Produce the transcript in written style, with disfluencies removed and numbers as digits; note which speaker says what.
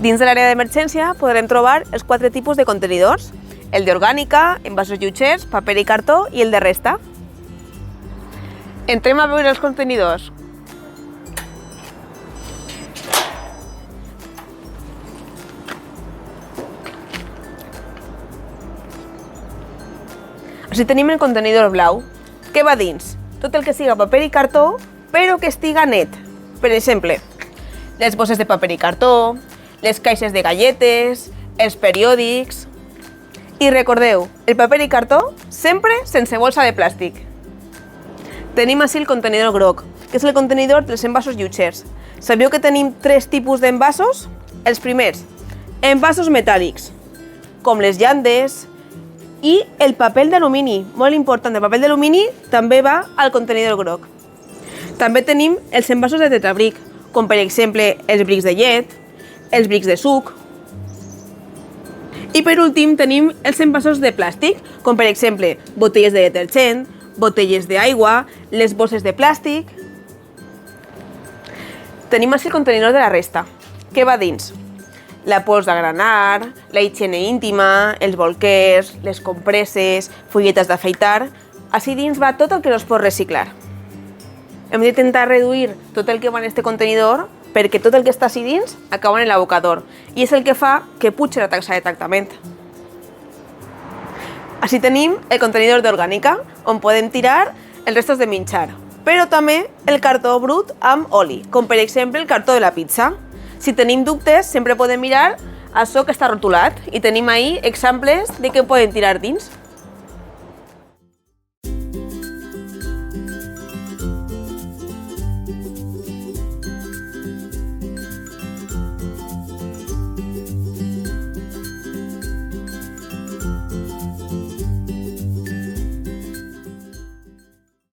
Speaker 1: Dins de l'àrea d'emergència podrem trobar els 4 tipus de contenidors: el d'orgànica, envasos lleugers, paper i cartó i el de resta. Entrem a veure els contenidors. Així tenim el contenidor blau. Què va dins? Tot el que siga paper i cartó, però que estiga net. Per exemple, les bosses de paper i cartó, les caixes de galletes, els periòdics... I recordeu, el paper i cartó sempre sense bolsa de plàstic. Tenim així el contenidor groc, que és el contenidor dels envasos lleugers. Sabeu que tenim 3 tipus d'envasos? Els primers, envasos metàl·lics, com les llandes, i el paper d'alumini, molt important, el paper d'alumini també va al contenidor groc. També tenim els envasos de tetrabric, com per exemple els brics de llet, els brics de suc. I per últim tenim els envasos de plàstic, com per exemple botelles de detergent, botelles d'aigua, les bosses de plàstic. Tenim així el contenidor de la resta. Què va dins? La pols d'agranar, la higiene íntima, els bolquers, les compreses, fulletes d'afeitar... Així dins va tot el que no es pot reciclar. Hem d'intentar reduir tot el que va en aquest contenidor perquè tot el que està així dins acaba en l'abocador i és el que fa que pugi la taxa de tractament. Així tenim el contenidor d'orgànica, on podem tirar els restos de menjar, però també el cartó brut amb oli, com per exemple el cartó de la pizza. Si tenim dubtes, sempre podem mirar això que està rotulat i tenim ahí exemples de què podem tirar dins.